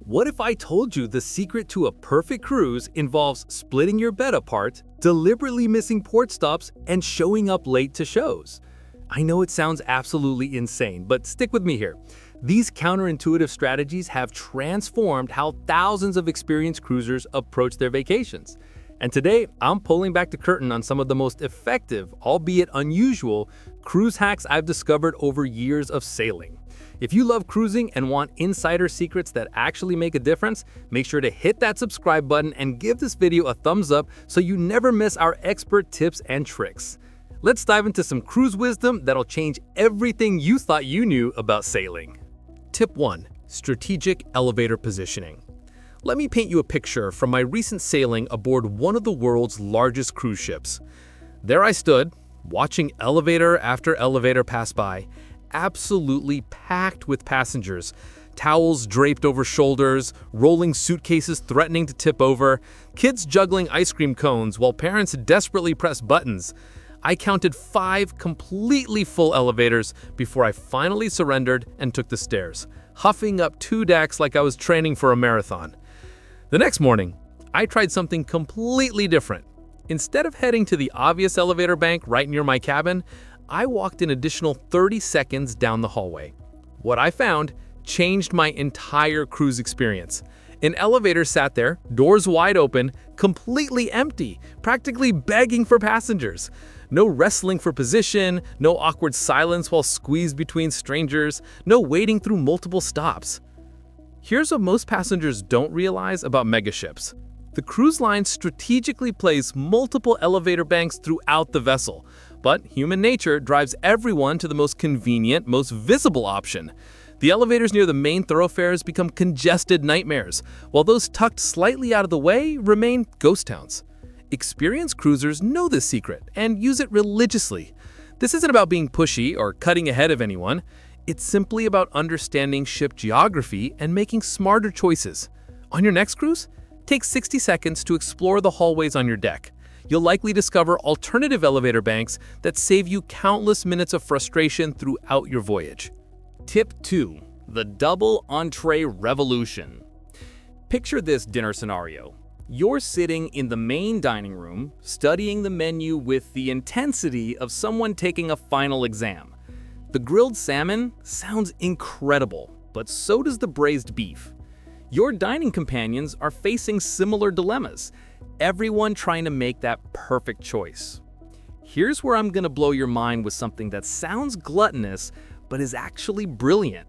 What if I told you the secret to a perfect cruise involves splitting your bed apart, deliberately missing port stops, and showing up late to shows? I know it sounds absolutely insane, but stick with me here. These counterintuitive strategies have transformed how thousands of experienced cruisers approach their vacations. And today, I'm pulling back the curtain on some of the most effective, albeit unusual, cruise hacks I've discovered over years of sailing. If you love cruising and want insider secrets that actually make a difference, make sure to hit that subscribe button and give this video a thumbs up so you never miss our expert tips and tricks. Let's dive into some cruise wisdom that'll change everything you thought you knew about sailing. Tip 1. Strategic elevator positioning. Let me paint you a picture from my recent sailing aboard one of the world's largest cruise ships. There I stood, watching elevator after elevator pass by, absolutely packed with passengers, towels draped over shoulders, rolling suitcases threatening to tip over, kids juggling ice cream cones while parents desperately press buttons. I counted 5 completely full elevators before I finally surrendered and took the stairs, huffing up 2 decks like I was training for a marathon. The next morning, I tried something completely different. Instead of heading to the obvious elevator bank right near my cabin, I walked an additional 30 seconds down the hallway. What I found changed my entire cruise experience. An elevator sat there, doors wide open, completely empty, practically begging for passengers. No wrestling for position, no awkward silence while squeezed between strangers, no waiting through multiple stops. Here's what most passengers don't realize about megaships. The cruise line strategically place multiple elevator banks throughout the vessel, but human nature drives everyone to the most convenient, most visible option. The elevators near the main thoroughfares become congested nightmares, while those tucked slightly out of the way remain ghost towns. Experienced cruisers know this secret and use it religiously. This isn't about being pushy or cutting ahead of anyone. It's simply about understanding ship geography and making smarter choices. On your next cruise, take 60 seconds to explore the hallways on your deck. You'll likely discover alternative elevator banks that save you countless minutes of frustration throughout your voyage. Tip 2. The double entree revolution. Picture this dinner scenario. You're sitting in the main dining room, studying the menu with the intensity of someone taking a final exam. The grilled salmon sounds incredible, but so does the braised beef. Your dining companions are facing similar dilemmas, everyone trying to make that perfect choice. Here's where I'm going to blow your mind with something that sounds gluttonous, but is actually brilliant.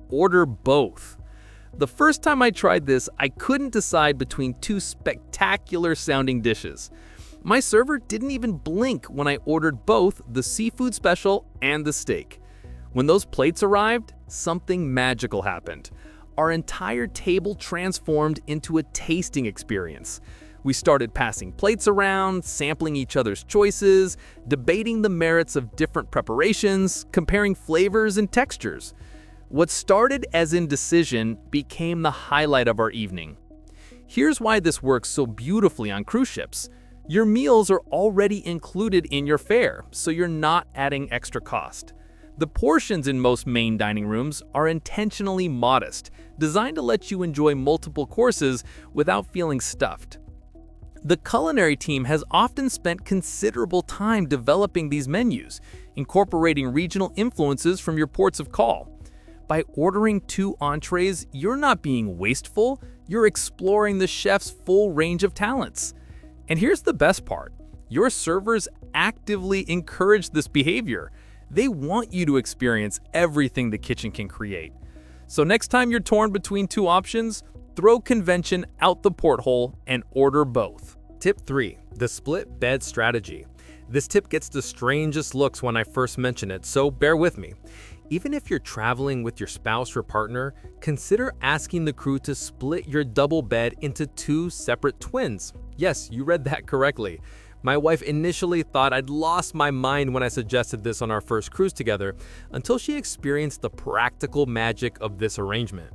Order both. The first time I tried this, I couldn't decide between 2 spectacular sounding dishes. My server didn't even blink when I ordered both the seafood special and the steak. When those plates arrived, something magical happened. Our entire table transformed into a tasting experience. We started passing plates around, sampling each other's choices, debating the merits of different preparations, comparing flavors and textures. What started as indecision became the highlight of our evening. Here's why this works so beautifully on cruise ships. Your meals are already included in your fare, so you're not adding extra cost. The portions in most main dining rooms are intentionally modest, designed to let you enjoy multiple courses without feeling stuffed. The culinary team has often spent considerable time developing these menus, incorporating regional influences from your ports of call. By ordering 2 entrees, you're not being wasteful, you're exploring the chef's full range of talents. And here's the best part. Your servers actively encourage this behavior. They want you to experience everything the kitchen can create. So next time you're torn between 2 options, throw convention out the porthole and order both. Tip 3. The split bed strategy. This tip gets the strangest looks when I first mention it, so bear with me. Even if you're traveling with your spouse or partner, consider asking the crew to split your double bed into 2 separate twins. Yes, you read that correctly. My wife initially thought I'd lost my mind when I suggested this on our first cruise together, until she experienced the practical magic of this arrangement.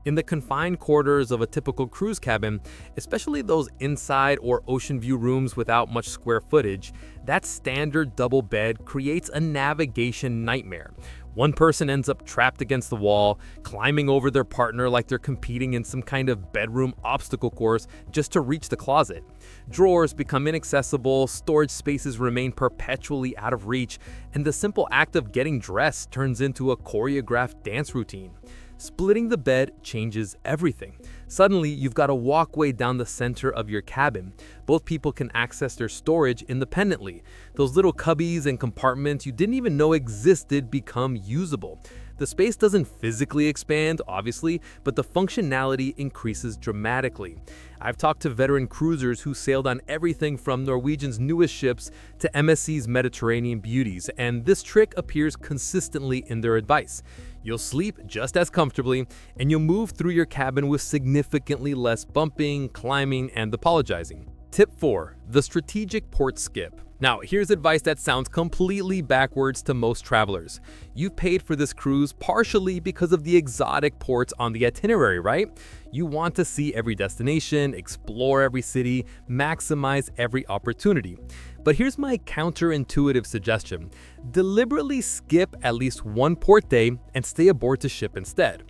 In the confined quarters of a typical cruise cabin, especially those inside or ocean view rooms without much square footage, that standard double bed creates a navigation nightmare. One person ends up trapped against the wall, climbing over their partner like they're competing in some kind of bedroom obstacle course just to reach the closet. Drawers become inaccessible, storage spaces remain perpetually out of reach, and the simple act of getting dressed turns into a choreographed dance routine. Splitting the bed changes everything. Suddenly, you've got a walkway down the center of your cabin. Both people can access their storage independently. Those little cubbies and compartments you didn't even know existed become usable. The space doesn't physically expand, obviously, but the functionality increases dramatically. I've talked to veteran cruisers who sailed on everything from Norwegian's newest ships to MSC's Mediterranean beauties, and this trick appears consistently in their advice. You'll sleep just as comfortably, and you'll move through your cabin with significantly less bumping, climbing, and apologizing. Tip 4. The strategic port skip. Now, here's advice that sounds completely backwards to most travelers. You've paid for this cruise partially because of the exotic ports on the itinerary, right? You want to see every destination, explore every city, maximize every opportunity. But here's my counterintuitive suggestion. Deliberately skip at least one port day and stay aboard the ship instead.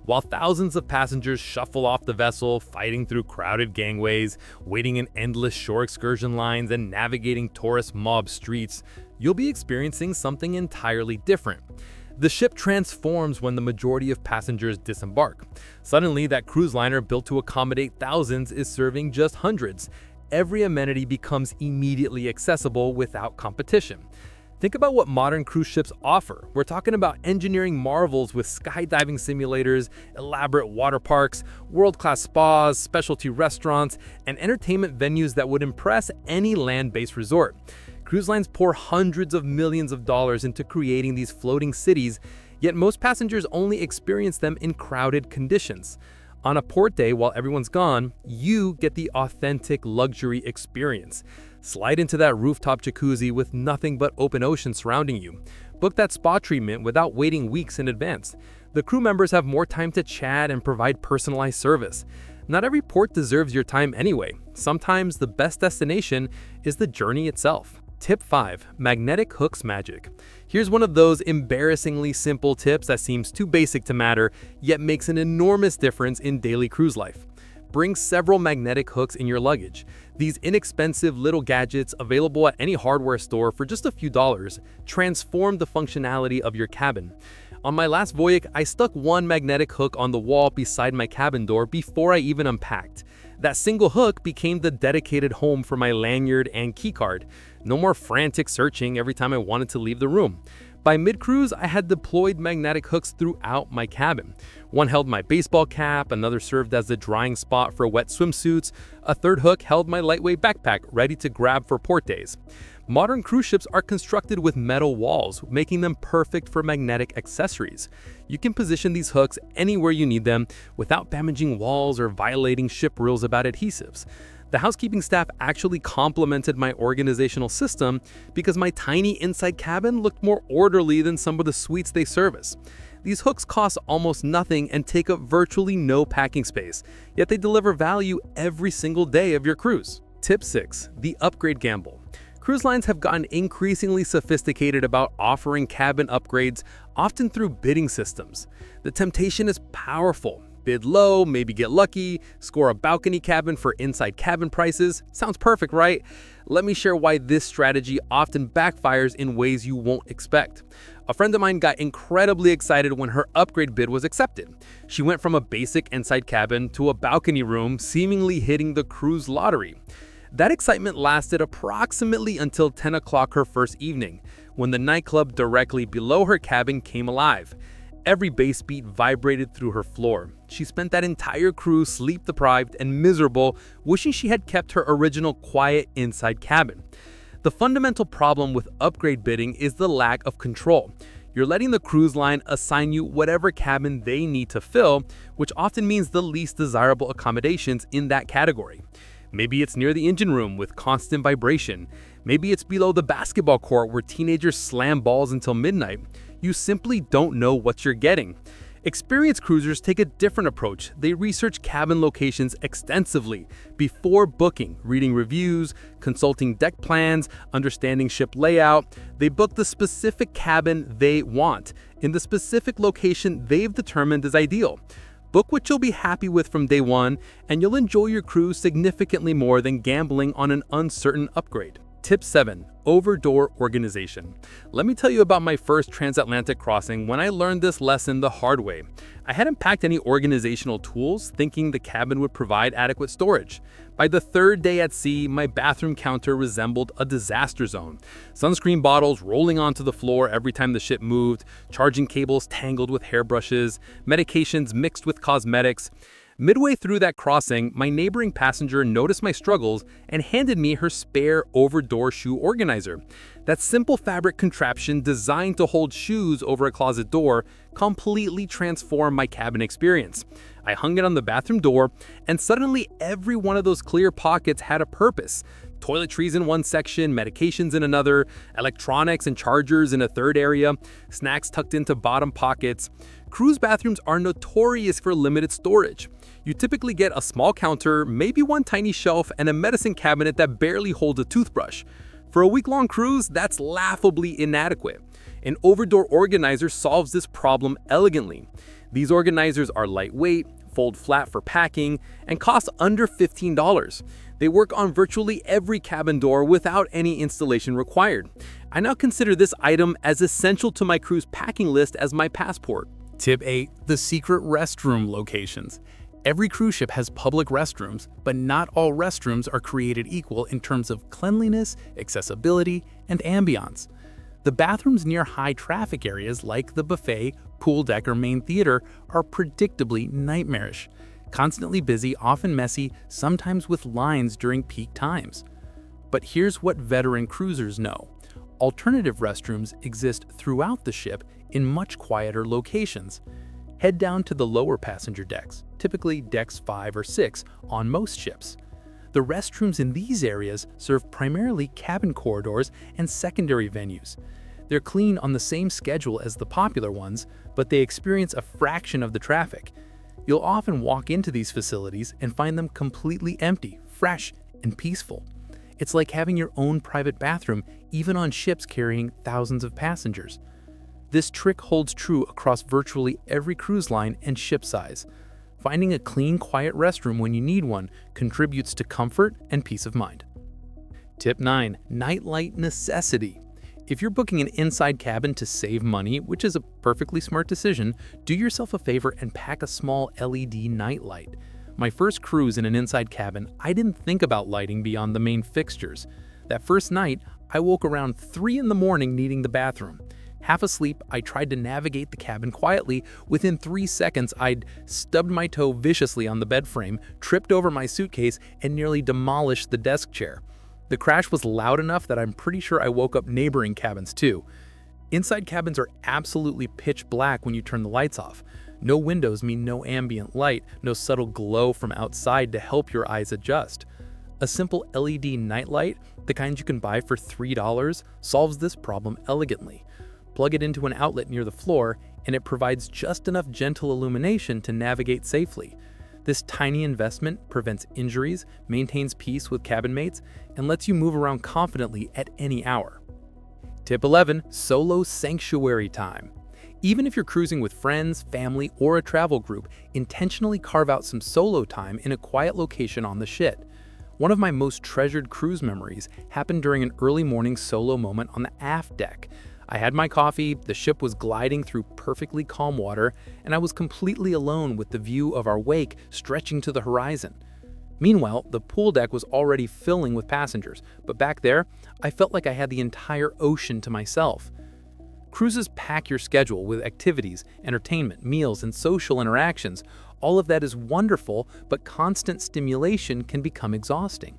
While thousands of passengers shuffle off the vessel, fighting through crowded gangways, waiting in endless shore excursion lines, and navigating tourist mob streets, you'll be experiencing something entirely different. The ship transforms when the majority of passengers disembark. Suddenly, that cruise liner built to accommodate thousands is serving just hundreds. Every amenity becomes immediately accessible without competition. Think about what modern cruise ships offer. We're talking about engineering marvels with skydiving simulators, elaborate water parks, world-class spas, specialty restaurants, and entertainment venues that would impress any land-based resort. Cruise lines pour hundreds of millions of dollars into creating these floating cities, yet most passengers only experience them in crowded conditions. On a port day while everyone's gone, you get the authentic luxury experience. Slide into that rooftop jacuzzi with nothing but open ocean surrounding you. Book that spa treatment without waiting weeks in advance. The crew members have more time to chat and provide personalized service. Not every port deserves your time anyway. Sometimes the best destination is the journey itself. Tip 5. Magnetic hooks magic. Here's one of those embarrassingly simple tips that seems too basic to matter, yet makes an enormous difference in daily cruise life. Bring several magnetic hooks in your luggage. These inexpensive little gadgets, available at any hardware store for just a few dollars, transform the functionality of your cabin. On my last voyage, I stuck one magnetic hook on the wall beside my cabin door before I even unpacked. That single hook became the dedicated home for my lanyard and keycard. No more frantic searching every time I wanted to leave the room. By mid-cruise, I had deployed magnetic hooks throughout my cabin. One held my baseball cap, another served as the drying spot for wet swimsuits, a third hook held my lightweight backpack ready to grab for port days. Modern cruise ships are constructed with metal walls, making them perfect for magnetic accessories. You can position these hooks anywhere you need them without damaging walls or violating ship rules about adhesives. The housekeeping staff actually complimented my organizational system because my tiny inside cabin looked more orderly than some of the suites they service. These hooks cost almost nothing and take up virtually no packing space, yet they deliver value every single day of your cruise. Tip 6. The upgrade gamble. Cruise lines have gotten increasingly sophisticated about offering cabin upgrades, often through bidding systems. The temptation is powerful. Bid low, maybe get lucky, score a balcony cabin for inside cabin prices. Sounds perfect, right? Let me share why this strategy often backfires in ways you won't expect. A friend of mine got incredibly excited when her upgrade bid was accepted. She went from a basic inside cabin to a balcony room, seemingly hitting the cruise lottery. That excitement lasted approximately until 10 o'clock her first evening, when the nightclub directly below her cabin came alive. Every bass beat vibrated through her floor. She spent that entire cruise sleep-deprived and miserable, wishing she had kept her original quiet inside cabin. The fundamental problem with upgrade bidding is the lack of control. You're letting the cruise line assign you whatever cabin they need to fill, which often means the least desirable accommodations in that category. Maybe it's near the engine room with constant vibration. Maybe it's below the basketball court where teenagers slam balls until midnight. You simply don't know what you're getting. Experienced cruisers take a different approach. They research cabin locations extensively before booking, reading reviews, consulting deck plans, understanding ship layout. They book the specific cabin they want in the specific location they've determined is ideal. Book what you'll be happy with from day one, and you'll enjoy your cruise significantly more than gambling on an uncertain upgrade. Tip 7. Over-door organization. Let me tell you about my first transatlantic crossing when I learned this lesson the hard way. I hadn't packed any organizational tools, thinking the cabin would provide adequate storage. By the third day at sea, my bathroom counter resembled a disaster zone. Sunscreen bottles rolling onto the floor every time the ship moved, charging cables tangled with hairbrushes, medications mixed with cosmetics. Midway through that crossing, my neighboring passenger noticed my struggles and handed me her spare over-door shoe organizer. That simple fabric contraption designed to hold shoes over a closet door completely transformed my cabin experience. I hung it on the bathroom door, and suddenly every one of those clear pockets had a purpose. Toiletries in one section, medications in another, electronics and chargers in a third area, snacks tucked into bottom pockets. Cruise bathrooms are notorious for limited storage. You typically get a small counter, maybe one tiny shelf, and a medicine cabinet that barely holds a toothbrush. For a week-long cruise, that's laughably inadequate. An over-door organizer solves this problem elegantly. These organizers are lightweight, fold flat for packing, and cost under $15. They work on virtually every cabin door without any installation required. I now consider this item as essential to my cruise packing list as my passport. Tip 8. The secret restroom locations. Every cruise ship has public restrooms, but not all restrooms are created equal in terms of cleanliness, accessibility, and ambiance. The bathrooms near high traffic areas like the buffet, pool deck, or main theater are predictably nightmarish. Constantly busy, often messy, sometimes with lines during peak times. But here's what veteran cruisers know. Alternative restrooms exist throughout the ship in much quieter locations. Head down to the lower passenger decks, typically decks 5 or 6 on most ships. The restrooms in these areas serve primarily cabin corridors and secondary venues. They're clean on the same schedule as the popular ones, but they experience a fraction of the traffic. You'll often walk into these facilities and find them completely empty, fresh, and peaceful. It's like having your own private bathroom, even on ships carrying thousands of passengers. This trick holds true across virtually every cruise line and ship size. Finding a clean, quiet restroom when you need one contributes to comfort and peace of mind. Tip 9. Nightlight necessity. If you're booking an inside cabin to save money, which is a perfectly smart decision, do yourself a favor and pack a small LED nightlight. My first cruise in an inside cabin, I didn't think about lighting beyond the main fixtures. That first night, I woke around 3 in the morning needing the bathroom. Half asleep, I tried to navigate the cabin quietly. Within 3 seconds, I'd stubbed my toe viciously on the bed frame, tripped over my suitcase, and nearly demolished the desk chair. The crash was loud enough that I'm pretty sure I woke up neighboring cabins too. Inside cabins are absolutely pitch black when you turn the lights off. No windows mean no ambient light, no subtle glow from outside to help your eyes adjust. A simple LED nightlight, the kind you can buy for $3, solves this problem elegantly. Plug it into an outlet near the floor, and it provides just enough gentle illumination to navigate safely. This tiny investment prevents injuries, maintains peace with cabin mates, and lets you move around confidently at any hour. Tip 11. Solo sanctuary time. Even if you're cruising with friends, family, or a travel group, intentionally carve out some solo time in a quiet location on the ship. One of my most treasured cruise memories happened during an early morning solo moment on the aft deck. I had my coffee, the ship was gliding through perfectly calm water, and I was completely alone with the view of our wake stretching to the horizon. Meanwhile, the pool deck was already filling with passengers, but back there, I felt like I had the entire ocean to myself. Cruises pack your schedule with activities, entertainment, meals, and social interactions. All of that is wonderful, but constant stimulation can become exhausting.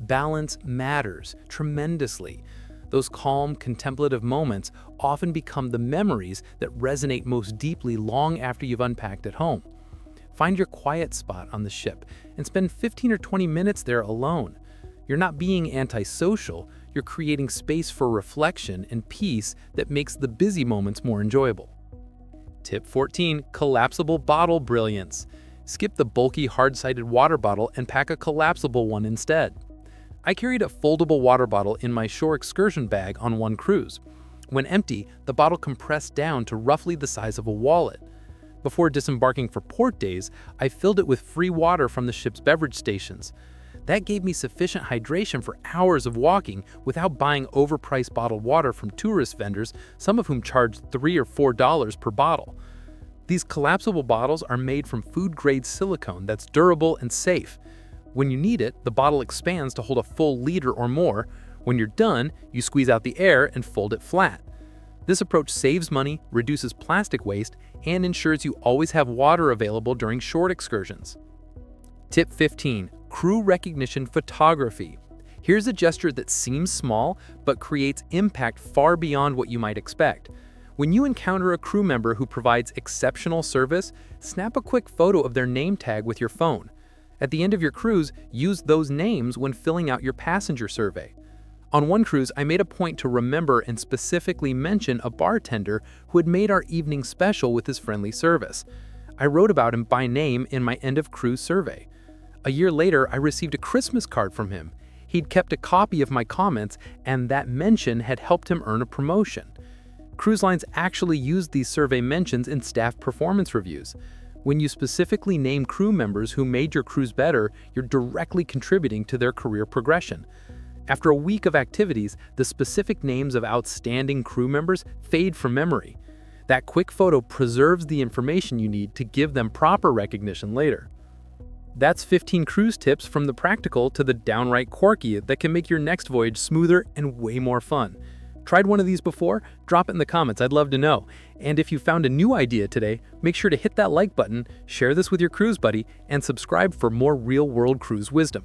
Balance matters tremendously. Those calm, contemplative moments often become the memories that resonate most deeply long after you've unpacked at home. Find your quiet spot on the ship and spend 15 or 20 minutes there alone. You're not being antisocial, you're creating space for reflection and peace that makes the busy moments more enjoyable. Tip 14. Collapsible bottle brilliance. Skip the bulky, hard-sided water bottle and pack a collapsible one instead. I carried a foldable water bottle in my shore excursion bag on one cruise. When empty, the bottle compressed down to roughly the size of a wallet. Before disembarking for port days, I filled it with free water from the ship's beverage stations. That gave me sufficient hydration for hours of walking without buying overpriced bottled water from tourist vendors, some of whom charged $3 or $4 per bottle. These collapsible bottles are made from food-grade silicone that's durable and safe. When you need it, the bottle expands to hold a full liter or more. When you're done, you squeeze out the air and fold it flat. This approach saves money, reduces plastic waste, and ensures you always have water available during short excursions. Tip 15. Crew recognition photography. Here's a gesture that seems small, but creates impact far beyond what you might expect. When you encounter a crew member who provides exceptional service, snap a quick photo of their name tag with your phone. At the end of your cruise, use those names when filling out your passenger survey. On one cruise, I made a point to remember and specifically mention a bartender who had made our evening special with his friendly service. I wrote about him by name in my end-of-cruise survey. A year later, I received a Christmas card from him. He'd kept a copy of my comments, and that mention had helped him earn a promotion. Cruise lines actually use these survey mentions in staff performance reviews. When you specifically name crew members who made your cruise better, you're directly contributing to their career progression. After a week of activities, the specific names of outstanding crew members fade from memory. That quick photo preserves the information you need to give them proper recognition later. That's 15 cruise tips from the practical to the downright quirky that can make your next voyage smoother and way more fun. Tried one of these before? Drop it in the comments, I'd love to know. And if you found a new idea today, make sure to hit that like button, share this with your cruise buddy, and subscribe for more real-world cruise wisdom.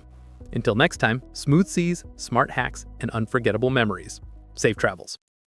Until next time, smooth seas, smart hacks, and unforgettable memories. Safe travels.